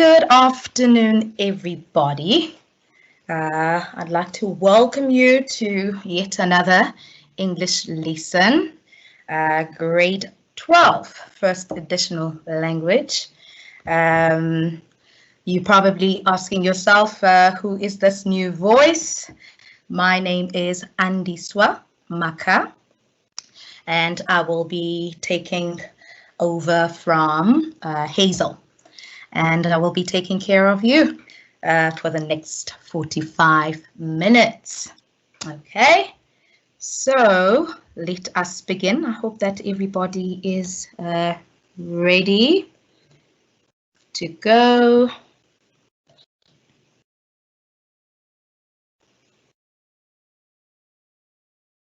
Good afternoon, everybody. I'd like to welcome you to yet another English lesson, grade 12, first additional language. You're probably asking yourself, who is this new voice? My name is Andiswa Maka, and I will be taking over from Hazel. And I will be taking care of you for the next 45 minutes. Okay, so let us begin. I hope that everybody is ready to go.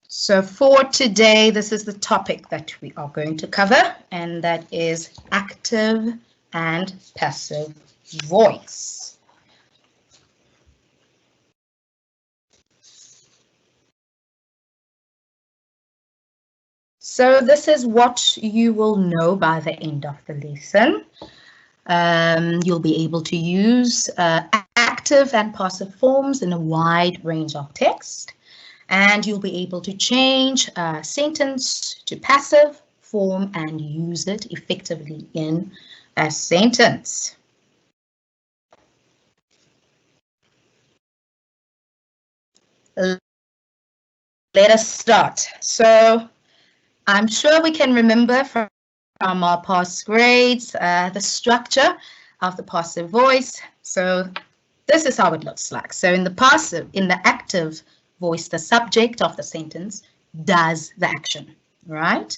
So for today, this is the topic that we are going to cover, and that is active and passive voice. So this is what you will know by the end of the lesson. You'll be able to use active and passive forms in a wide range of text, and you'll be able to change a sentence to passive form and use it effectively in a sentence. Let us start. So I'm sure we can remember from our past grades the structure of the passive voice. So this is how it looks like. So in the active voice, the subject of the sentence does the action, right?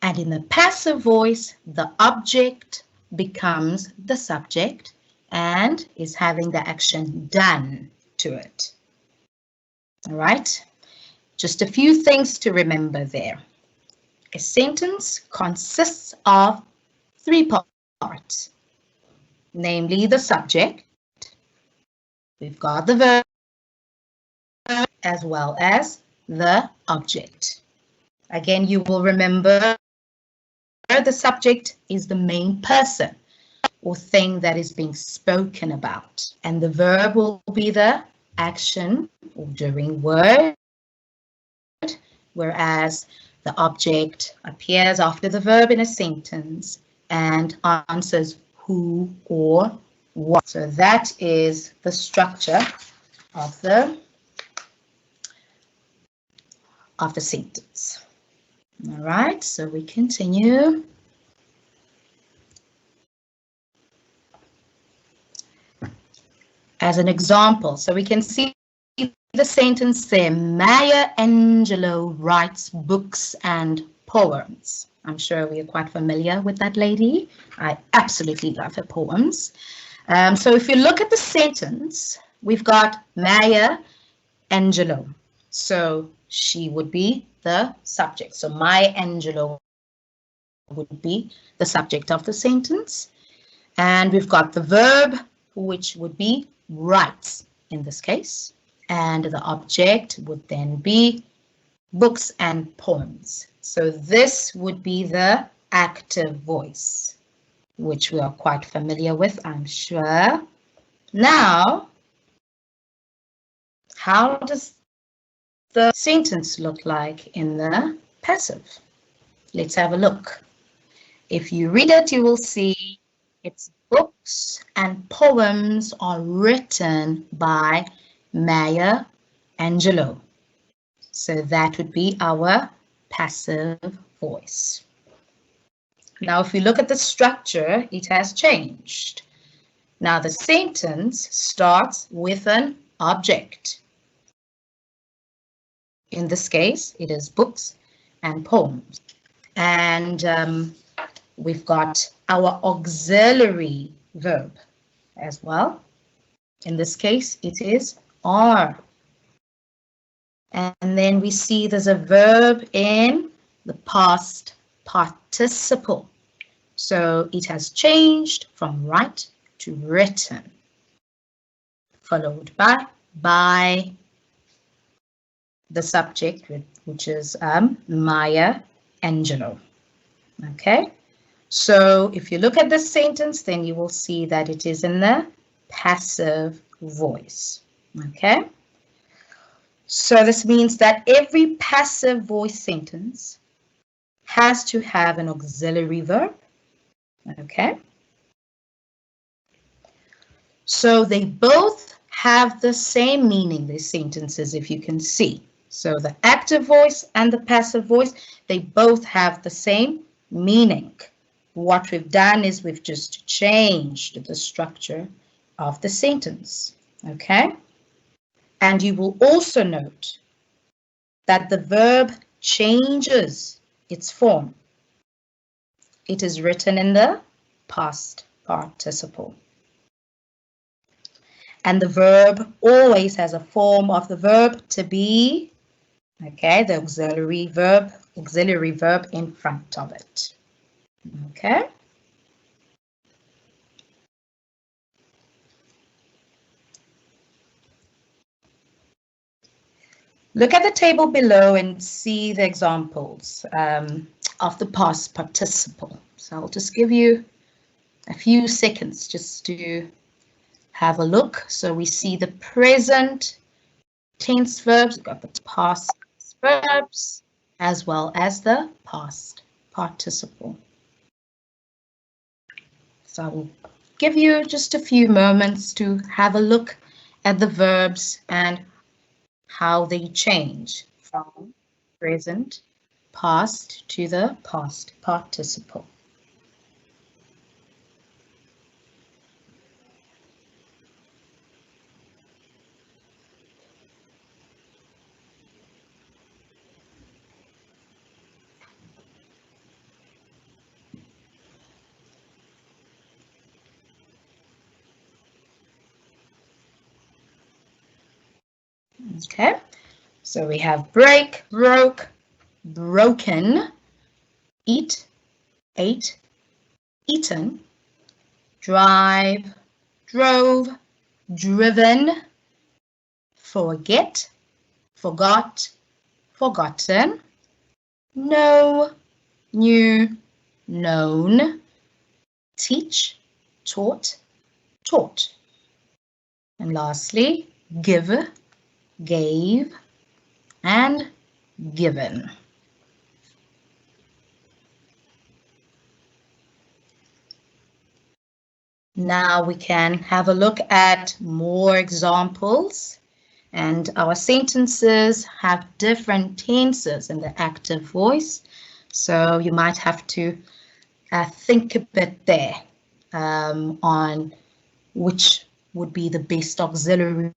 And in the passive voice, the object becomes the subject and is having the action done to it. All right, just a few things to remember there. A sentence consists of three parts, namely the subject, we've got the verb, as well as the object. Again, you will remember the subject is the main person or thing that is being spoken about, and the verb will be the action or doing word, whereas the object appears after the verb in a sentence and answers who or what. So that is the structure of the sentence. All right, so we continue. As an example, so we can see the sentence there, Maya Angelou writes books and poems. I'm sure we are quite familiar with that lady. I absolutely love her poems. So if you look at the sentence, we've got Maya Angelou. So she would be the subject. So Maya Angelou would be the subject of the sentence. And we've got the verb, which would be writes in this case. And the object would then be books and poems. So this would be the active voice, which we are quite familiar with, I'm sure. Now, how does the sentence look like in the passive? Let's have a look. If you read it, you will see it's books and poems are written by Maya Angelou. So that would be our passive voice. Now, if you look at the structure, it has changed. Now, the sentence starts with an object. In this case, it is books and poems. And we've got our auxiliary verb as well. In this case, it is are. And then we see there's a verb in the past participle. So it has changed from write to written, followed by the subject, which is Maya Angelou. Okay, So if you look at this sentence, then you will see that it is in the passive voice. Okay? So this means that every passive voice sentence has to have an auxiliary verb. Okay? So they both have the same meaning, these sentences, if you can see. So the active voice and the passive voice, they both have the same meaning. What we've done is we've just changed the structure of the sentence. Okay? And you will also note that the verb changes its form. It is written in the past participle. And the verb always has a form of the verb to be, okay, the auxiliary verb in front of it. Okay. Look at the table below and see the examples of the past participle. So I'll just give you a few seconds just to have a look. So we see the present tense verbs, we've got the past verbs, as well as the past participle. So I will give you just a few moments to have a look at the verbs and how they change from present, past to the past participle. Okay, so we have break, broke, broken, eat, ate, eaten, drive, drove, driven, forget, forgot, forgotten, know, knew, known, teach, taught, taught. And lastly, give, gave, and given. Now we can have a look at more examples, and our sentences have different tenses in the active voice, so you might have to think a bit there on which would be the best auxiliary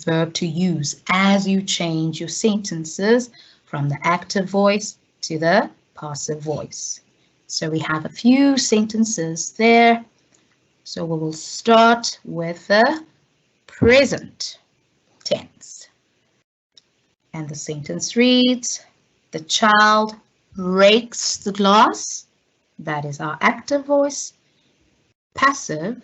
verb to use as you change your sentences from the active voice to the passive voice. So we have a few sentences there. So we will start with the present tense. And the sentence reads, the child breaks the glass. That is our active voice. Passive,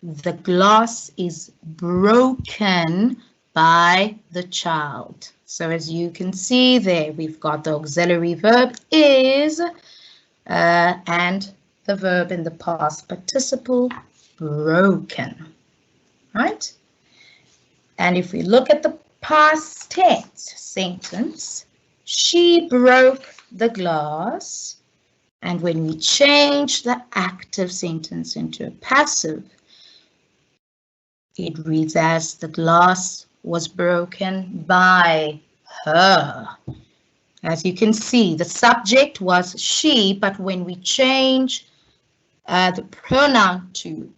the glass is broken by the child. So as you can see there, we've got the auxiliary verb is and the verb in the past participle, broken, right? And if we look at the past tense sentence, she broke the glass. And when we change the active sentence into a passive, it reads as the glass was broken by her. As you can see, the subject was she, but when we change the pronoun to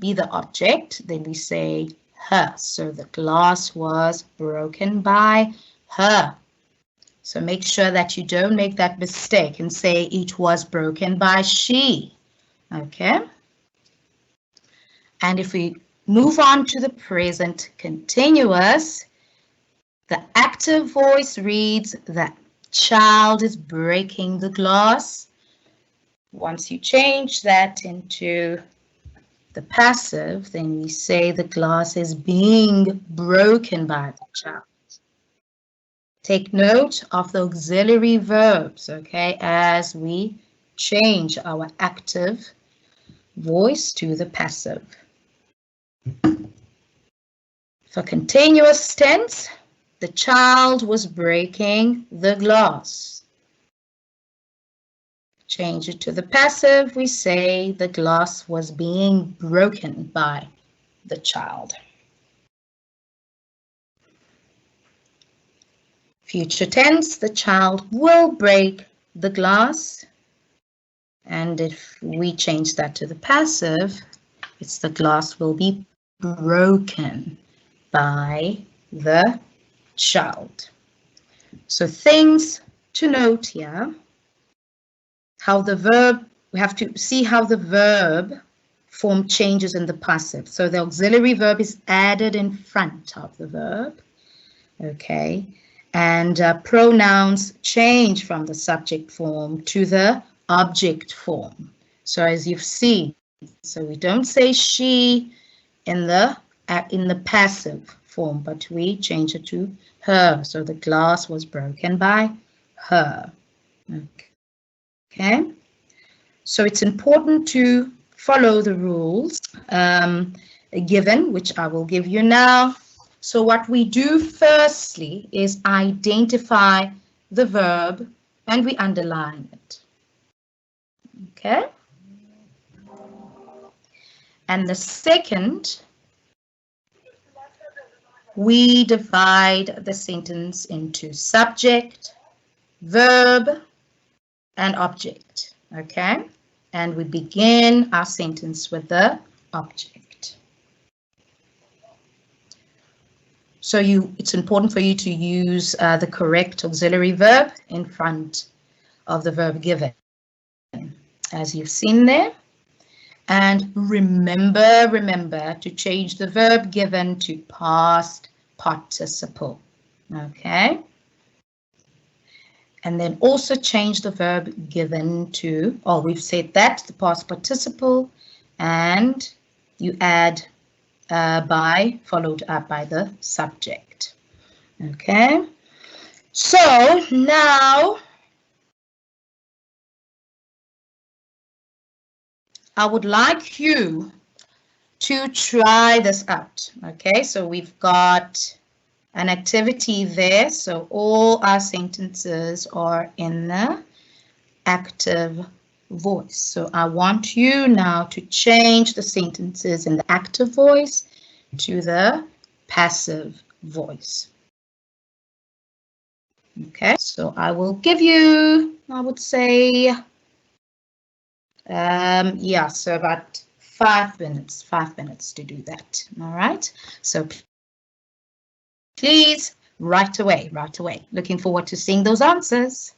be the object, then we say her. So the glass was broken by her. So make sure that you don't make that mistake and say it was broken by she. Okay? And if we move on to the present continuous, the active voice reads the child is breaking the glass. Once you change that into the passive, then we say the glass is being broken by the child. Take note of the auxiliary verbs, okay, as we change our active voice to the passive. For continuous tense, the child was breaking the glass. Change it to the passive, we say the glass was being broken by the child. Future tense, the child will break the glass. And if we change that to the passive, it's the glass will be broken by the child. So things to note here, how the verb, we have to see how the verb form changes in the passive. So the auxiliary verb is added in front of the verb, okay? And pronouns change from the subject form to the object form. So as you've seen, so we don't say she in the passive form, but we change it to her. So the glass was broken by her. Okay. So it's important to follow the rules given, which I will give you now. So what we do firstly is identify the verb and we underline it. Okay. And the second, we divide the sentence into subject, verb, and object. Okay. And we begin our sentence with the object. So it's important for you to use the correct auxiliary verb in front of the verb given, as you've seen there. And remember to change the verb given to past participle. Okay. And then also change the verb given to, oh, we've said that, the past participle, and you add by, followed up by the subject. Okay, so now I would like you to try this out. Okay, so we've got an activity there. So all our sentences are in the active voice. So I want you now to change the sentences in the active voice to the passive voice. Okay, so I will give you, I would say, yeah, so about 5 minutes to do that. All right, so please, right away. Looking forward to seeing those answers.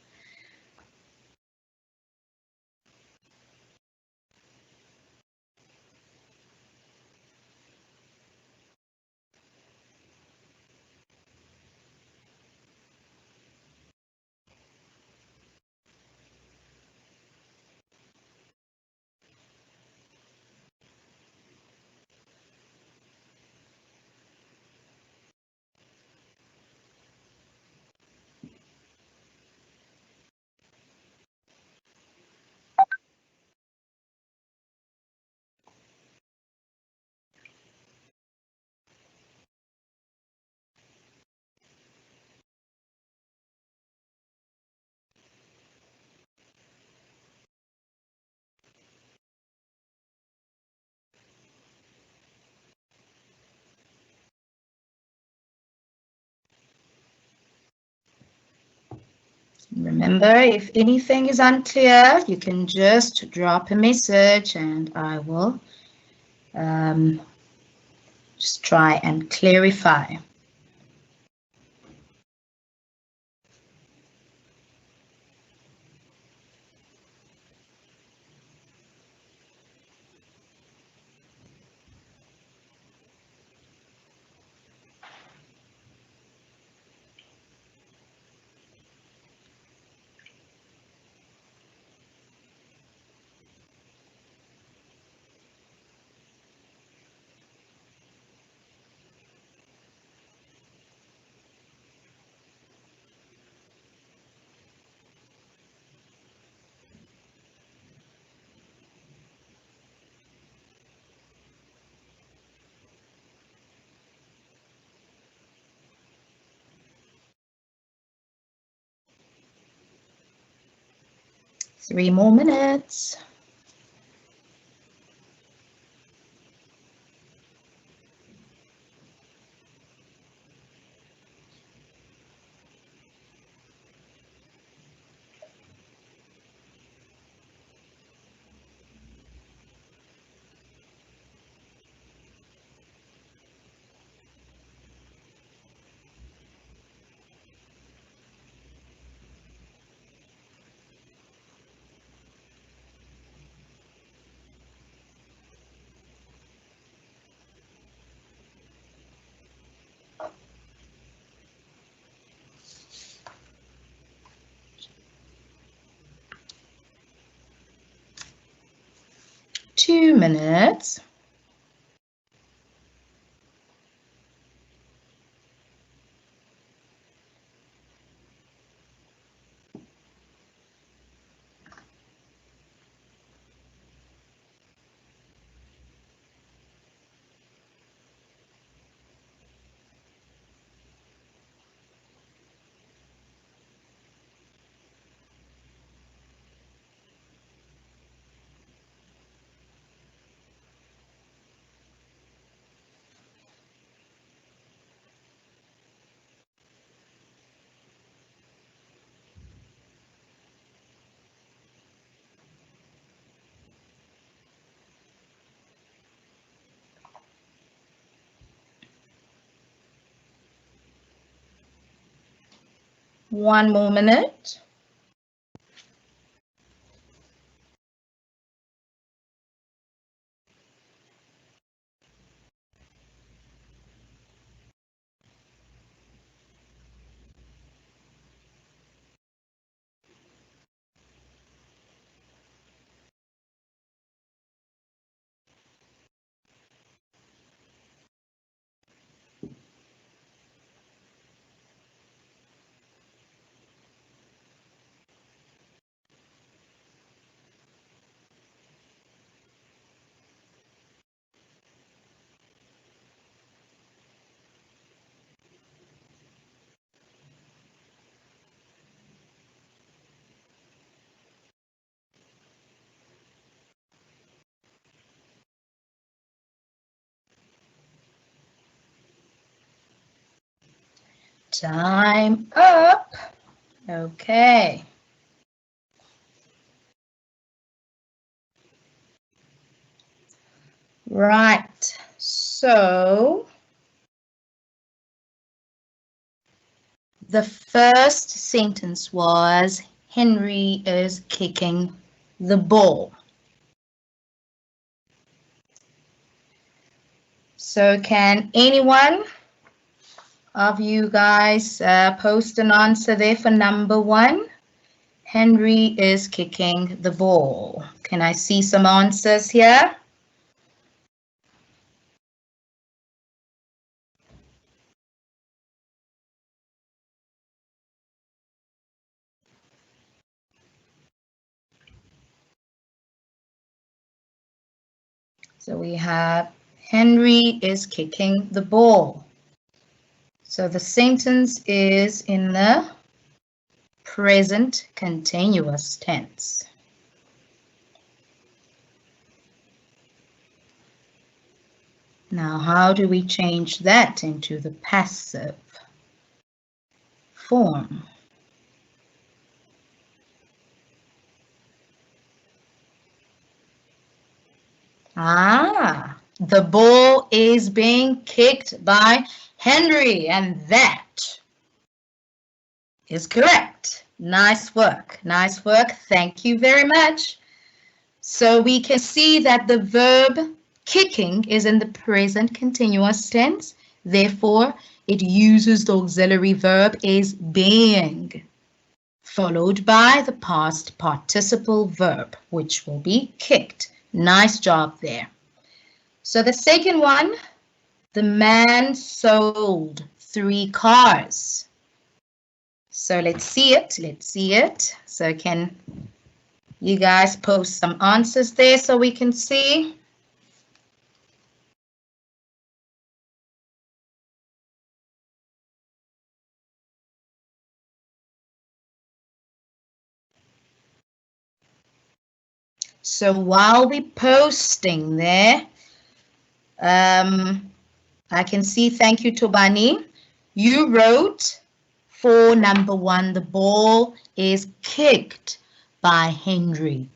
Remember, if anything is unclear, you can just drop a message and I will just try and clarify. 3 more minutes. Two minutes. One more minute. Time up. Okay. Right. So the first sentence was Henry is kicking the ball. So can anyone of you guys post an answer there for number 1? Henry is kicking the ball. Can I see some answers here? So we have Henry is kicking the ball. So the sentence is in the present continuous tense. Now, how do we change that into the passive form? The ball is being kicked by Henry, and that is correct. Nice work. Nice work. Thank you very much. So we can see that the verb kicking is in the present continuous tense. Therefore, it uses the auxiliary verb is being, followed by the past participle verb, which will be kicked. Nice job there. So the second one, the man sold 3 cars. So let's see it. Let's see it. So can you guys post some answers there so we can see? So while we're posting there, I can see, thank you, Tobani. You wrote for number 1, the ball is kicked by Henry.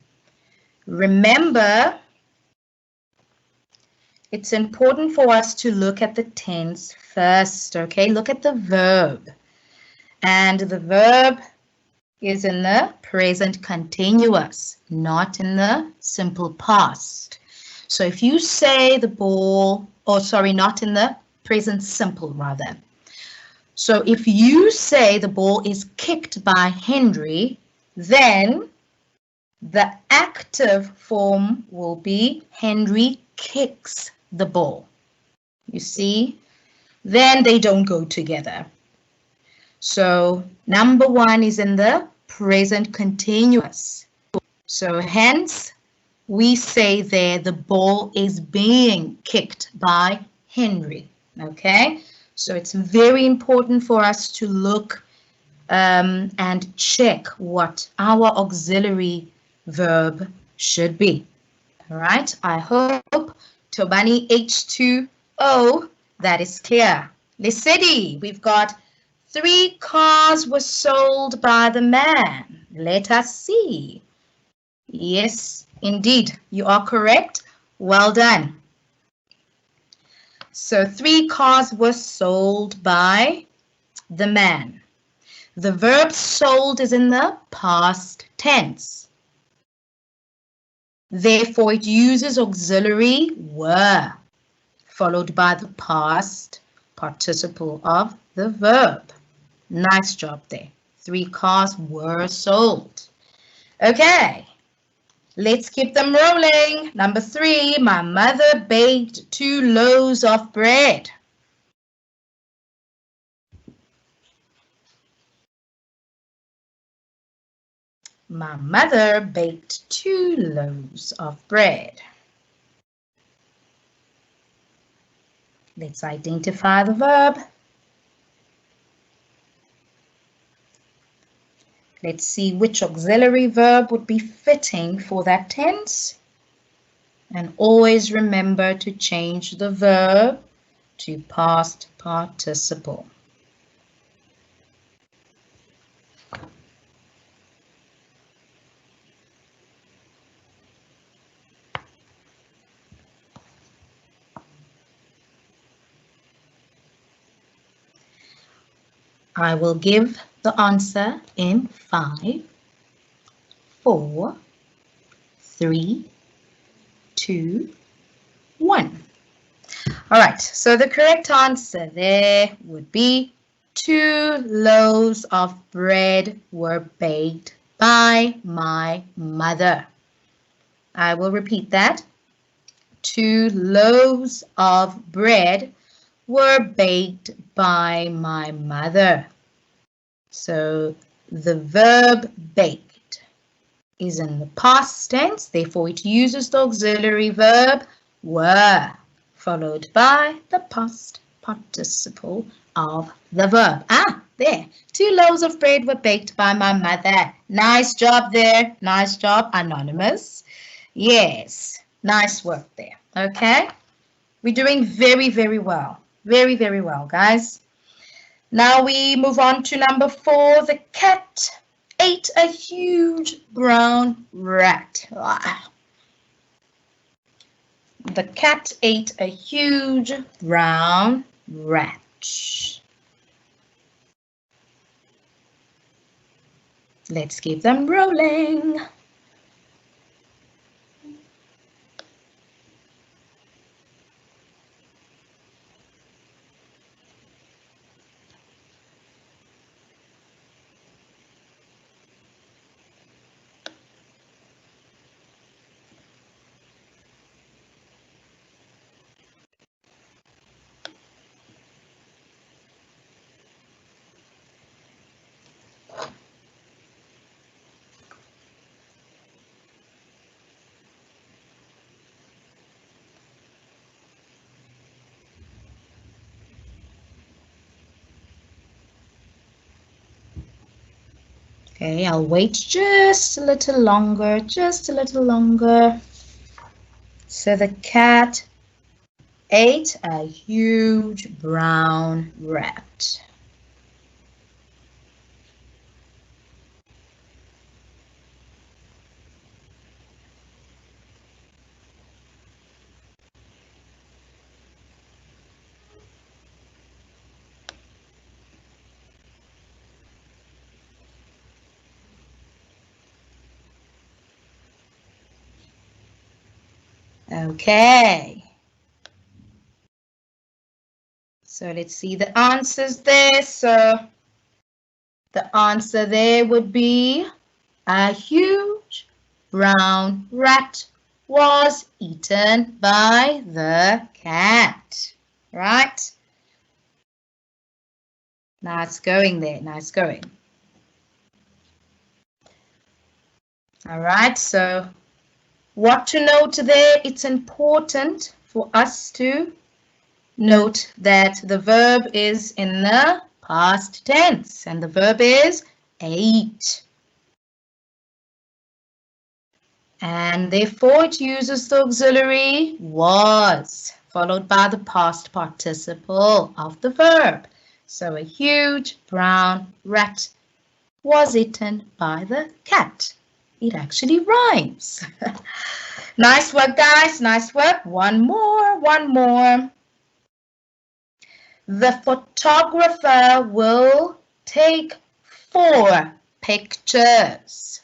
Remember, it's important for us to look at the tense first, okay? Look at the verb. And the verb is in the present continuous, not in the simple past. So if you say the ball, or sorry, not in the present simple rather. So if you say the ball is kicked by Henry, then the active form will be Henry kicks the ball. You see? Then they don't go together. So number 1 is in the present continuous. So hence, we say there the ball is being kicked by Henry. Okay? So it's very important for us to look and check what our auxiliary verb should be. All right? I hope Tobani H2O, that is clear. Lesedi, we've got 3 cars were sold by the man. Let us see. Yes, indeed, you are correct. Well done. So 3 cars were sold by the man. The verb sold is in the past tense. Therefore, it uses auxiliary were, followed by the past participle of the verb. Nice job there. 3 cars were sold. Okay, let's keep them rolling. Number 3, my mother baked 2 loaves of bread. My mother baked 2 loaves of bread. Let's identify the verb. Let's see which auxiliary verb would be fitting for that tense. And always remember to change the verb to past participle. I will give the answer in 5, 4, 3, 2, 1. All right, so the correct answer there would be 2 loaves of bread were baked by my mother. I will repeat that. 2 loaves of bread were baked by my mother. So the verb baked is in the past tense, therefore it uses the auxiliary verb were, followed by the past participle of the verb. There. 2 loaves of bread were baked by my mother. Nice job there. Nice job, Anonymous. Yes, nice work there. Okay, we're doing very, very well. Very, very well, guys. Now we move on to number 4. The cat ate a huge brown rat. The cat ate a huge brown rat. Let's keep them rolling. Okay, I'll wait just a little longer, just a little longer. So the cat ate a huge brown rat. Okay. So let's see the answers there. So the answer there would be a huge brown rat was eaten by the cat. Right? Nice going there. Nice going. All right. So what to note there? It's important for us to note that the verb is in the past tense and the verb is ate. And therefore it uses the auxiliary was followed by the past participle of the verb. So a huge brown rat was eaten by the cat. It actually rhymes. Nice work, guys. Nice work. One more, one more. The photographer will take 4 pictures.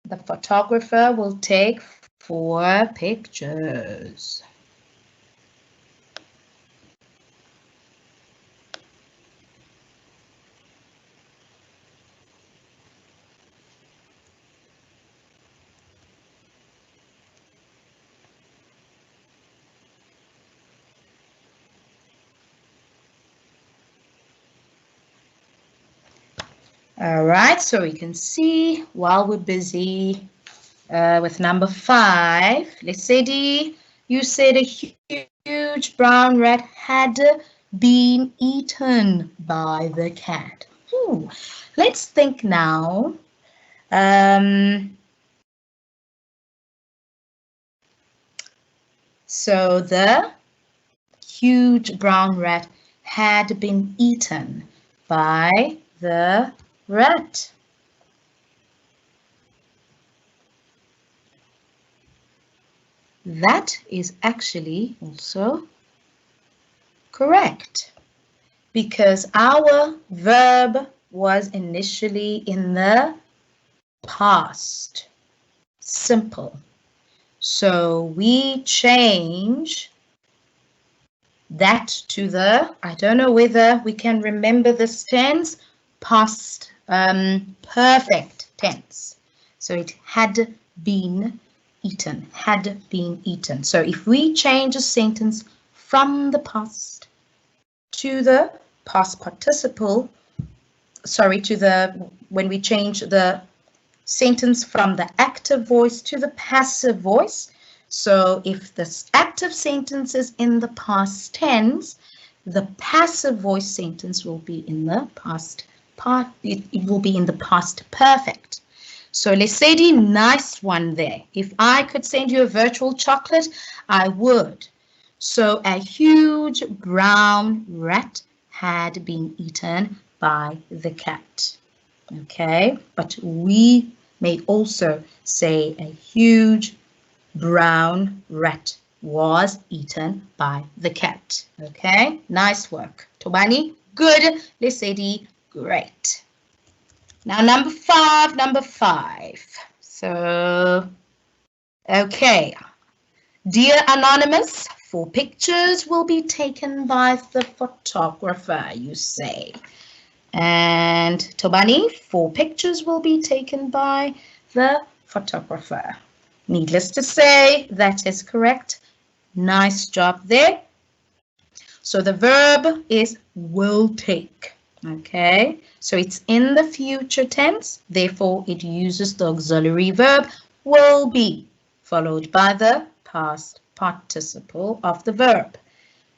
The photographer will take 4 pictures. All right, so we can see while we're busy with number 5, let's say D, you said a huge brown rat had been eaten by the cat. Let's think now. So the huge brown rat had been eaten by the rat. That is actually also correct because our verb was initially in the past simple. So we change that to the, I don't know whether we can remember this tense, past perfect tense. So it had been eaten, had been eaten. So if we change a sentence from the past to the past participle, sorry, to the, when we change the sentence from the active voice to the passive voice. So if this active sentence is in the past tense, the passive voice sentence will be in the past part, it will be in the past perfect. So Lesedi, nice one there. If I could send you a virtual chocolate, I would. So a huge brown rat had been eaten by the cat. Okay, but we may also say a huge brown rat was eaten by the cat. Okay, nice work. Tobani, good. Lesedi, great. Now number 5. So, okay. Dear Anonymous, 4 pictures will be taken by the photographer, you say. And Tobani, 4 pictures will be taken by the photographer. Needless to say, that is correct. Nice job there. So the verb is will take. Okay, so it's in the future tense, therefore it uses the auxiliary verb will be followed by the past participle of the verb.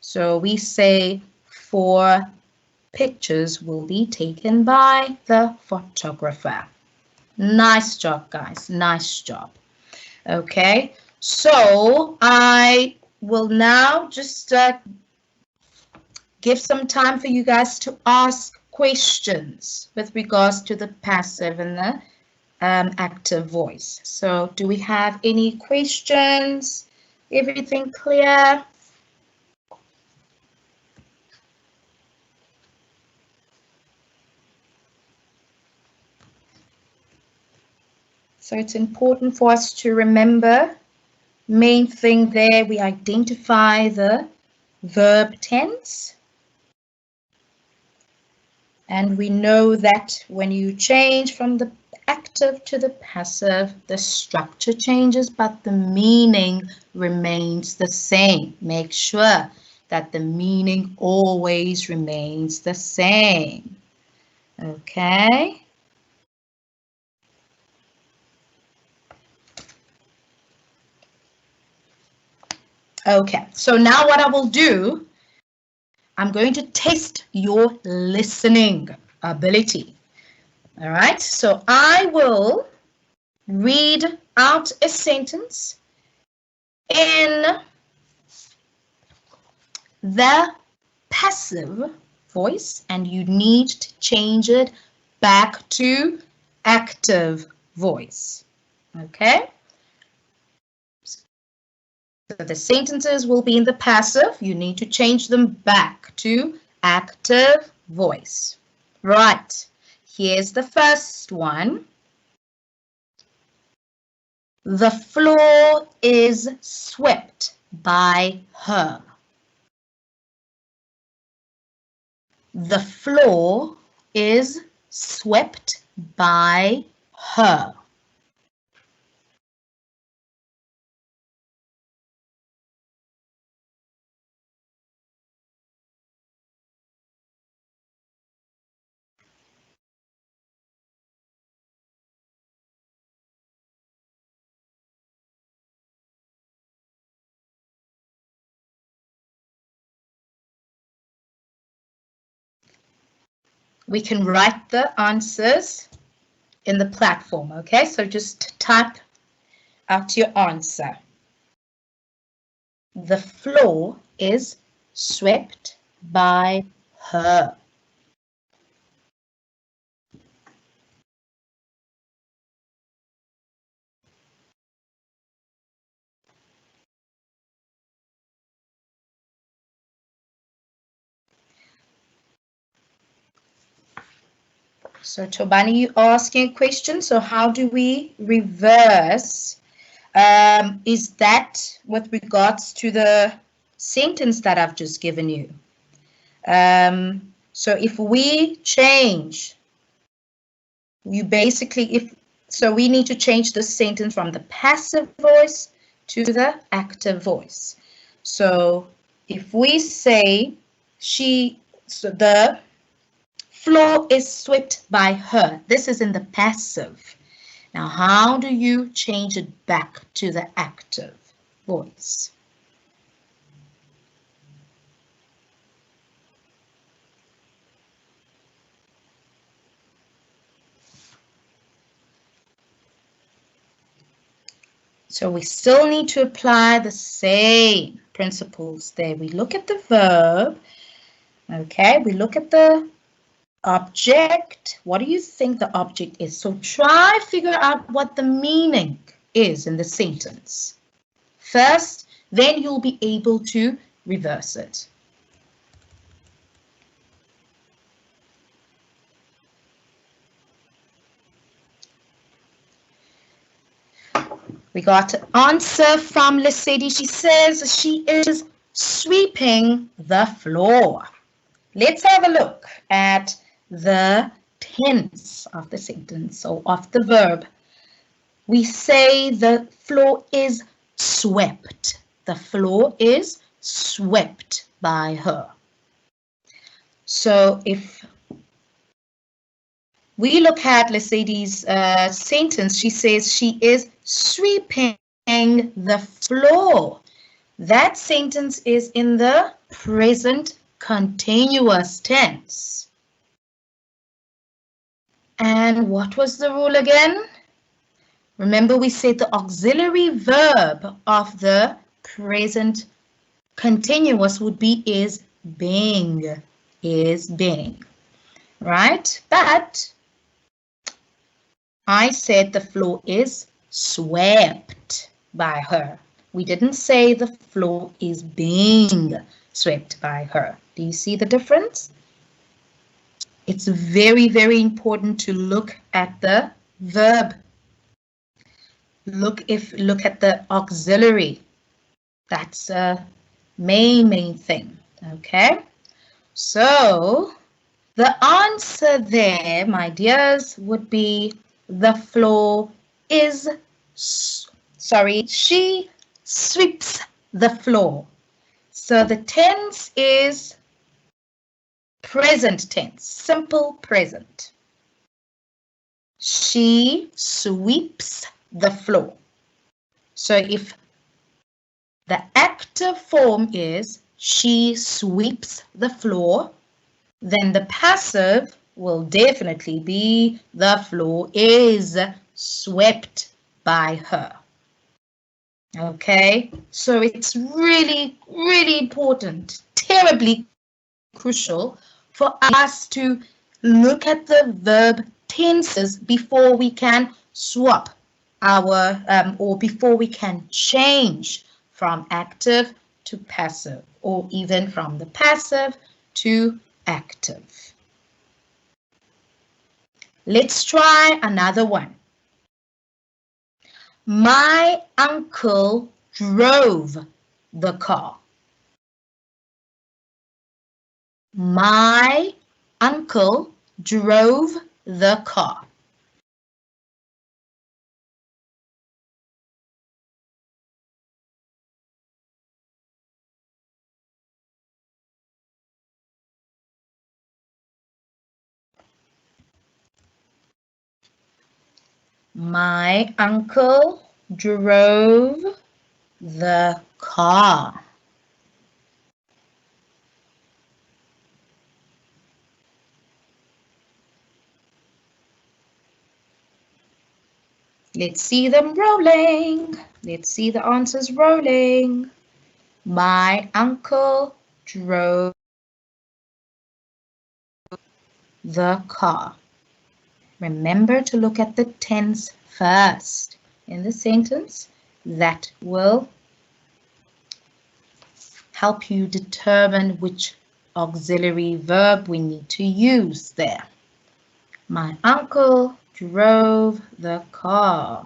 So we say 4 pictures will be taken by the photographer. Nice job, guys. Nice job. Okay, so I will now just give some time for you guys to ask questions with regards to the passive and the active voice. So do we have any questions? Everything clear? So it's important for us to remember, main thing there, we identify the verb tense. And we know that when you change from the active to the passive, the structure changes, but the meaning remains the same. Make sure that the meaning always remains the same. Okay. Okay, so now what I will do, I'm going to test your listening ability. All right, so I will read out a sentence in the passive voice, and you need to change it back to active voice. Okay? So the sentences will be in the passive. You need to change them back to active voice. Right. Here's the first one. The floor is swept by her. The floor is swept by her. We can write the answers in the platform, okay? So just type out your answer. The floor is swept by her. So Tobani, you asking a question. So how do we reverse? Is that with regards to the sentence that I've just given you? So if we change, you basically, so we need to change the sentence from the passive voice to the active voice. So if we say so the floor is swept by her, this is in the passive. Now, how do you change it back to the active voice? So we still need to apply the same principles there. We look at the verb, okay? We look at the object. What do you think the object is? So try figure out what the meaning is in the sentence first, then you'll be able to reverse it. We got an answer from Lesedi. She says she is sweeping the floor. Let's have a look at the tense of the sentence, or of the verb. We say the floor is swept. The floor is swept by her. So if we look at, let's say, these sentence. She says she is sweeping the floor. That sentence is in the present continuous tense. And what was the rule again? Remember, we said the auxiliary verb of the present continuous would be is being, right? But I said the floor is swept by her. We didn't say the floor is being swept by her. Do you see the difference? It's very, very important to look at the verb. Look at the auxiliary. That's a main thing. Okay. So the answer there, my dears, would be the floor is, she sweeps the floor. So the tense is present tense, simple present. She sweeps the floor. So if the active form is she sweeps the floor, then the passive will definitely be the floor is swept by her. Okay, so it's really, really important, terribly crucial for us to look at the verb tenses before we can swap our, or before we can change from active to passive, or even from the passive to active. Let's try another one. My uncle drove the car. My uncle drove the car. My uncle drove the car. Let's see them rolling. Let's see the answers rolling. My uncle drove the car. Remember to look at the tense first in the sentence. That will help you determine which auxiliary verb we need to use there. My uncle drove the car.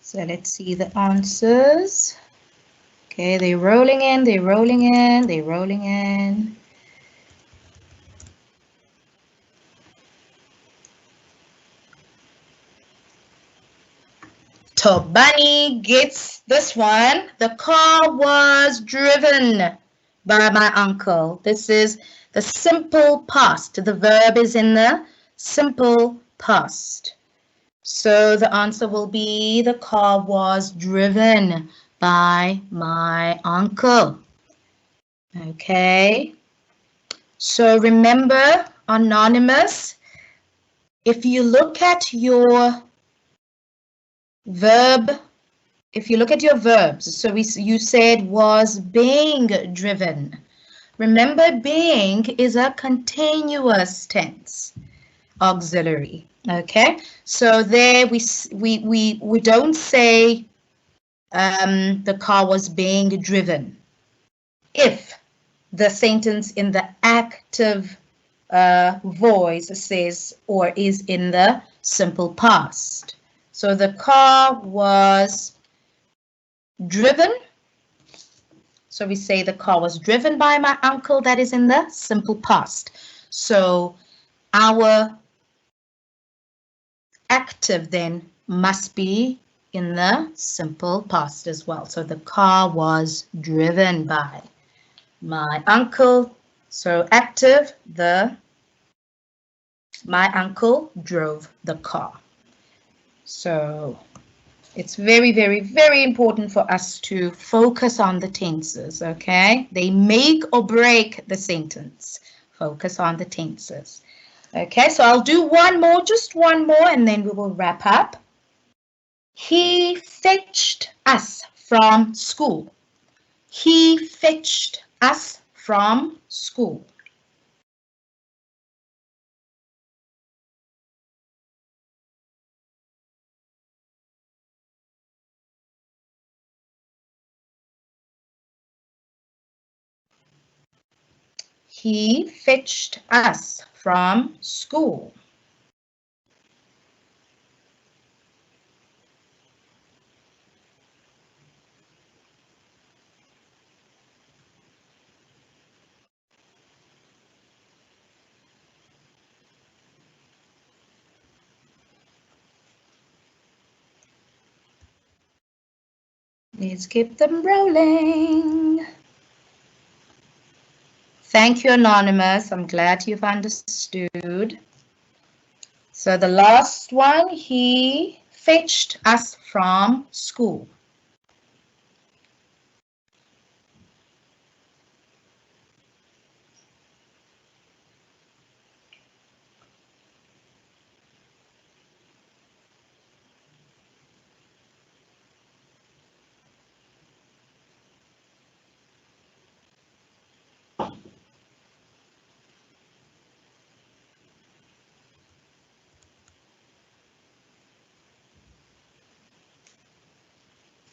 So let's see the answers. Okay, they're rolling in, they're rolling in, they're rolling in. Tobani gets this one. The car was driven by my uncle. This is the simple past. The verb is in the simple past. So the answer will be the car was driven by my uncle. Okay. So remember, anonymous, if you look at your verb, if you look at your verbs, so you said was being driven. Remember, being is a continuous tense auxiliary. Okay, so there we don't say the car was being driven if the sentence in the active voice says or is in the simple past. So the car was driven. So we say the car was driven by my uncle. That is in the simple past. So our active then must be in the simple past as well. So the car was driven by my uncle. So active, my uncle drove the car. So it's very, very, very important for us to focus on the tenses, okay? They make or break the sentence. Focus on the tenses. Okay, so I'll do one more, just one more, and then we will wrap up. He fetched us from school. He fetched us from school. He fetched us from school. Let's keep them rolling. Thank you, Anonymous. I'm glad you've understood. So the last one, he fetched us from school.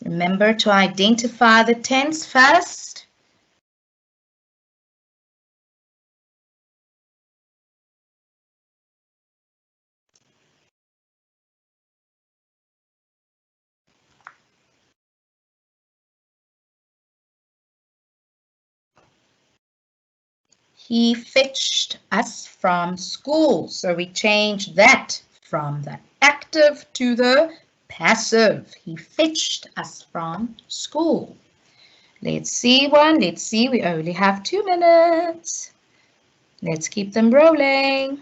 Remember to identify the tense first. He fetched us from school. So we change that from the active to the passive. He fetched us from school. Let's see one. Let's see. We only have 2 minutes. Let's keep them rolling.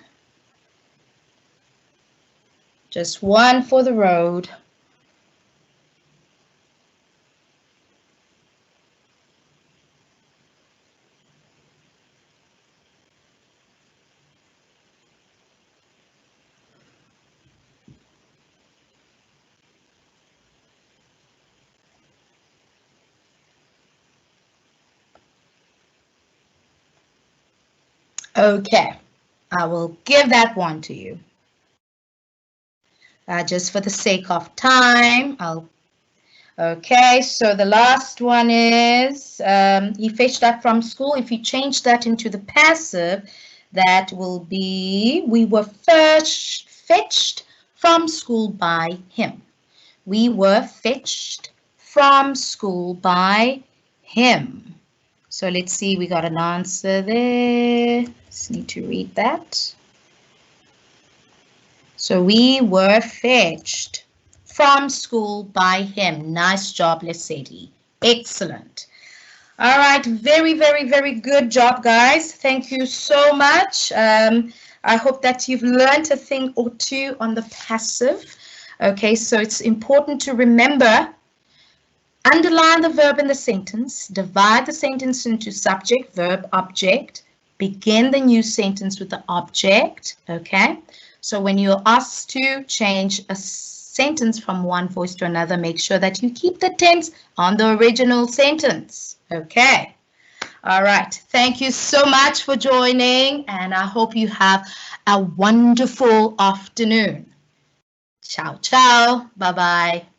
Just one for the road. Okay, I will give that one to you. Just for the sake of time, Okay, so the last one is he fetched that from school. If you change that into the passive, that will be we were fetched from school by him. We were fetched from school by him. So let's see, we got an answer there. Just need to read that. So we were fetched from school by him. Nice job, Lesedi. Excellent. All right, very, very, very good job, guys. Thank you so much. I hope that you've learned a thing or two on the passive. Okay, so it's important to remember, underline the verb in the sentence, divide the sentence into subject, verb, object, begin the new sentence with the object, okay? So when you're asked to change a sentence from one voice to another, make sure that you keep the tense on the original sentence, okay? All right. Thank you so much for joining, and I hope you have a wonderful afternoon. Ciao, ciao. Bye-bye.